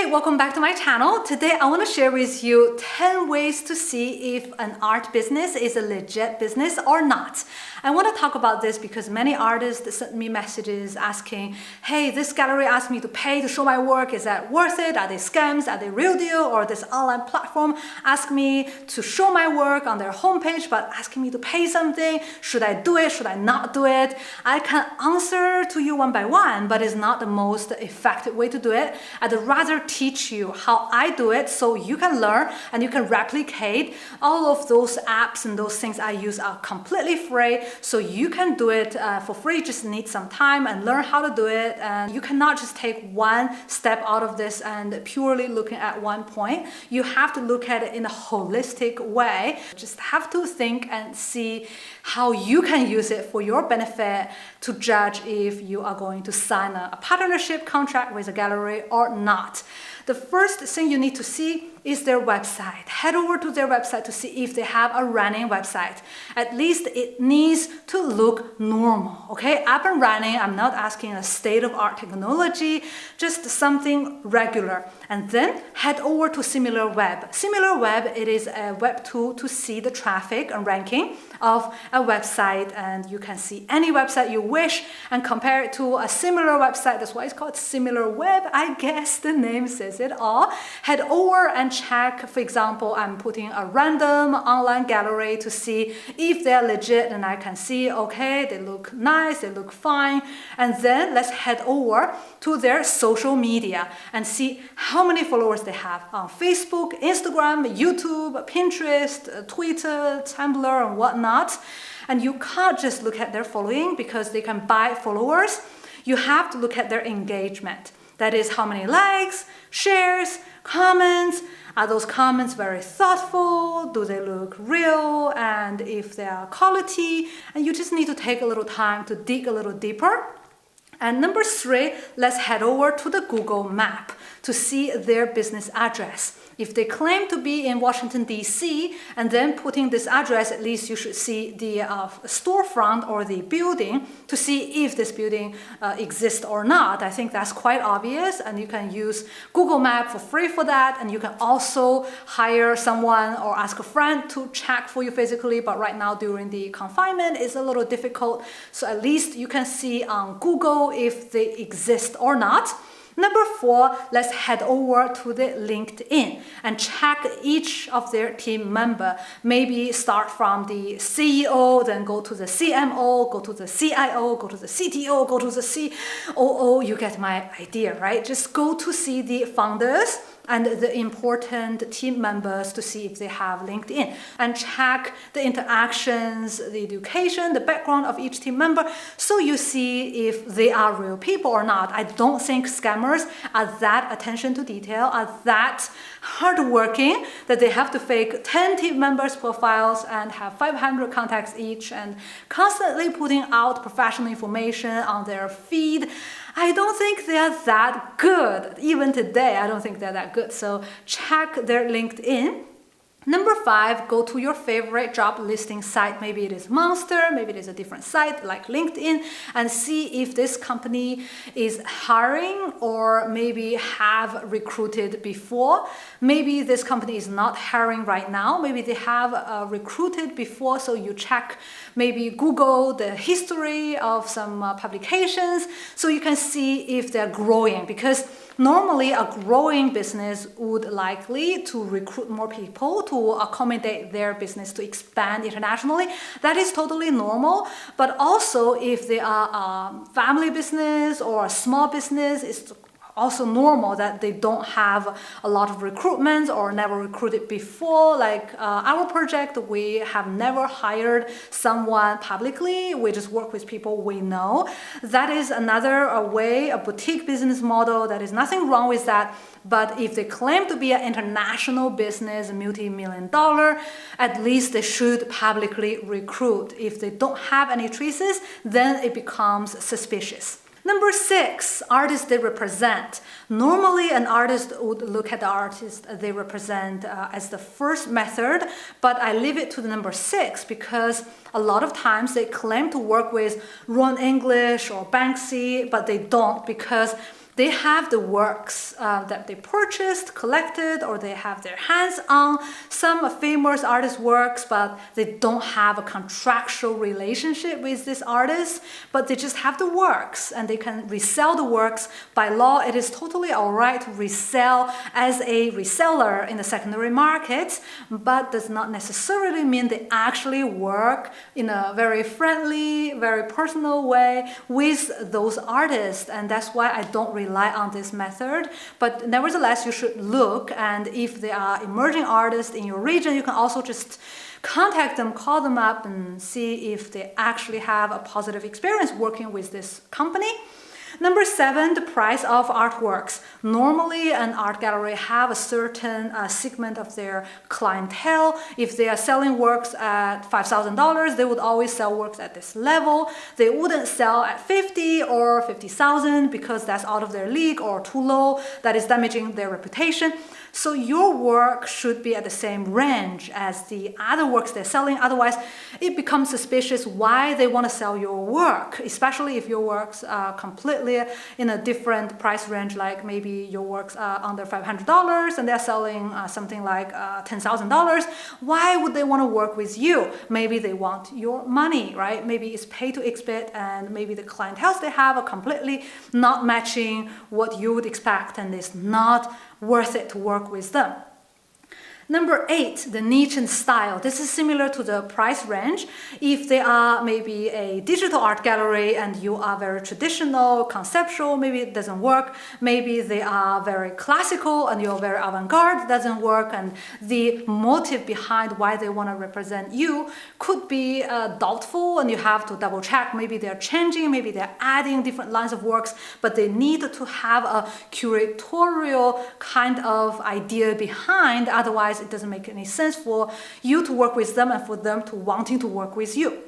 Hey, welcome back to my channel. Today I want to share with you 10 ways to see if an art business is a legit business or not. I want to talk about this because many artists send me messages asking, hey, this gallery asked me to pay to show my work. Is that worth it? Are they scams? Are they real deal? Or this online platform asked me to show my work on their homepage but asking me to pay something. Should I do it? Should I not do it? I can answer to you one by one, but it's not the most effective way to do it. I'd rather teach you how I do it so you can learn and you can replicate. All of those apps and those things I use are completely free, so you can do it for free. Just need some time and learn how to do it, and you cannot just take one step out of this and purely looking at one point. You have to look at it in a holistic way. Just have to think and see how you can use it for your benefit to judge if you are going to sign a partnership contract with a gallery or not. The first thing you need to see is their website. Head over to their website to see if they have a running website. At least it needs to look normal, okay? Up and running. I'm not asking a state-of-art technology, just something regular. And then head over to SimilarWeb. SimilarWeb, it is a web tool to see the traffic and ranking of a website, and you can see any website you wish and compare it to a similar website. That's why it's called SimilarWeb. I guess the name says it all. Head over and check. For example, I'm putting a random online gallery to see if they're legit, and I can see, okay, they look nice, they look fine. And then let's head over to their social media and see how many followers they have on Facebook, Instagram, YouTube, Pinterest, Twitter, Tumblr, and whatnot. And you can't just look at their following because they can buy followers. You have to look at their engagement. That is, how many likes, shares, comments. Are those comments very thoughtful? Do they look real? And if they are quality? And you just need to take a little time to dig a little deeper. And number 3, let's head over to the Google Map to see their business address. If they claim to be in Washington, D.C., and then putting this address, at least you should see the storefront or the building to see if this building exists or not. I think that's quite obvious, and you can use Google Map for free for that, and you can also hire someone or ask a friend to check for you physically, but right now during the confinement, it's a little difficult, so at least you can see on Google if they exist or not. Number 4, let's head over to the LinkedIn and check each of their team member. Maybe start from the CEO, then go to the CMO, go to the CIO, go to the CTO, go to the COO. You get my idea, right? Just go to see the founders and the important team members to see if they have LinkedIn, and check the interactions, the education, the background of each team member, so you see if they are real people or not. I don't think scammers are that attention to detail, are that hardworking that they have to fake 10 team members' profiles and have 500 contacts each and constantly putting out professional information on their feed. I don't think they're that good. Even today, I don't think they're that good. So check their LinkedIn. Number 5, go to your favorite job listing site. Maybe it is Monster, maybe it is a different site like LinkedIn, and see if this company is hiring or maybe have recruited before. Maybe this company is not hiring right now. Maybe they have recruited before, so you check, maybe Google the history of some publications so you can see if they're growing, because normally a growing business would likely to recruit more people to accommodate their business to expand internationally. That is totally normal. But also if they are a family business or a small business, it's also normal that they don't have a lot of recruitment or never recruited before. Like our project, we have never hired someone publicly. We just work with people we know. That is another way, a boutique business model. That is nothing wrong with that. But if they claim to be an international business, multi-million dollar, at least they should publicly recruit. If they don't have any traces, then it becomes suspicious. Number 6, artists they represent. Normally, an artist would look at the artist they represent as the first method, but I leave it to the number 6 because a lot of times they claim to work with Ron English or Banksy, but they don't, because They have the works that they purchased, collected, or they have their hands on some famous artist works, but they don't have a contractual relationship with this artist, but they just have the works and they can resell the works. By law, it is totally all right to resell as a reseller in the secondary market, but does not necessarily mean they actually work in a very friendly, very personal way with those artists. And that's why I don't rely on this method. But nevertheless, you should look, and if they are emerging artists in your region, you can also just contact them, call them up, and see if they actually have a positive experience working with this company. Number 7, the price of artworks. Normally, an art gallery have a certain segment of their clientele. If they are selling works at $5,000, they would always sell works at this level. They wouldn't sell at 50 or 50,000 because that's out of their league or too low. That is damaging their reputation. So your work should be at the same range as the other works they're selling. Otherwise, it becomes suspicious why they want to sell your work, especially if your works are completely in a different price range, like maybe your works are under $500 and they're selling something like $10,000. Why would they want to work with you? Maybe they want your money, right? Maybe it's pay to exhibit, and maybe the clientele they have are completely not matching what you would expect, and it's not worth it to work with them. Number 8, the niche and style. This is similar to the price range. If they are maybe a digital art gallery and you are very traditional, conceptual, maybe it doesn't work. Maybe they are very classical and you're very avant-garde, doesn't work. And the motive behind why they want to represent you could be doubtful, and you have to double check. Maybe they're changing, maybe they're adding different lines of works, but they need to have a curatorial kind of idea behind. Otherwise, it doesn't make any sense for you to work with them and for them to wanting to work with you.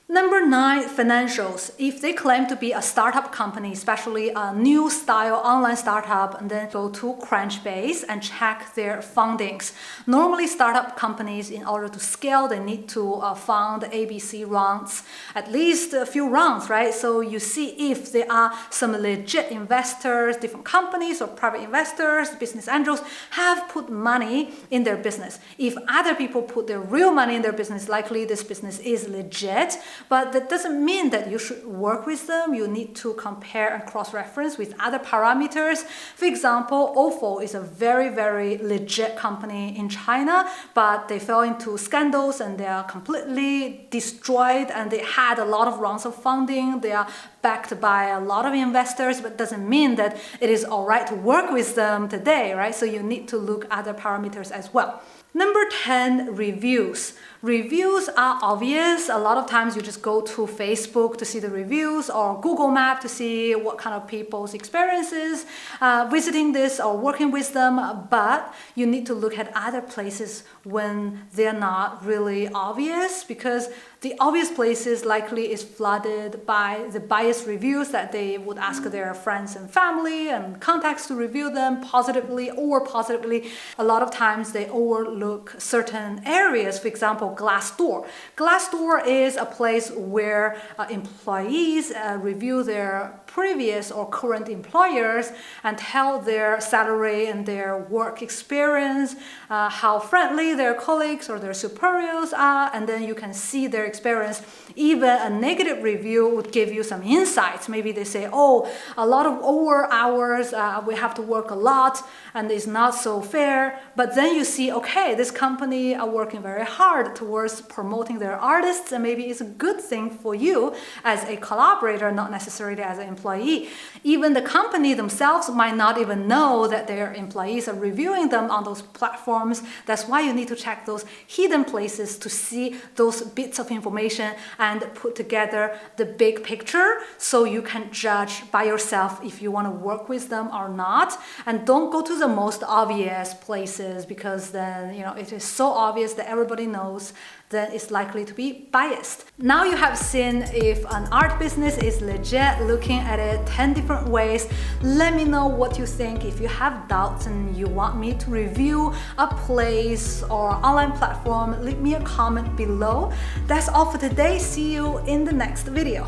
Number 9, financials. If they claim to be a startup company, especially a new style online startup, and then go to Crunchbase and check their fundings. Normally, startup companies, in order to scale, they need to fund ABC rounds, at least a few rounds, right? So you see if there are some legit investors, different companies or private investors, business angels have put money in their business. If other people put their real money in their business, likely this business is legit. But that doesn't mean that you should work with them. You need to compare and cross-reference with other parameters. For example, Ofo is a very, very legit company in China, but they fell into scandals and they are completely destroyed, and they had a lot of rounds of funding. They are backed by a lot of investors, but doesn't mean that it is all right to work with them today, right? So you need to look at other parameters as well. Number 10, reviews. Reviews are obvious. A lot of times you just go to Facebook to see the reviews, or Google Map to see what kind of people's experiences visiting this or working with them. But you need to look at other places when they're not really obvious, because the obvious places likely is flooded by the biased reviews that they would ask their friends and family and contacts to review them positively or positively. A lot of times they overlook certain areas. For example, Glassdoor. Glassdoor is a place where employees review their previous or current employers and tell their salary and their work experience, how friendly their colleagues or their superiors are, and then you can see their experience. Even a negative review would give you some insights. Maybe they say, oh, a lot of over hours, we have to work a lot, and it's not so fair. But then you see, okay, this company are working very hard towards promoting their artists, and maybe it's a good thing for you as a collaborator, not necessarily as an employee. Even the company themselves might not even know that their employees are reviewing them on those platforms. That's why you need to check those hidden places to see those bits of information and put together the big picture, so you can judge by yourself if you want to work with them or not. And don't go to the most obvious places, because then it is so obvious that everybody knows, then it's likely to be biased. Now you have seen if an art business is legit, looking at it 10 different ways. Let me know what you think. If you have doubts and you want me to review a place or online platform, leave me a comment below. That's all for today. See you in the next video.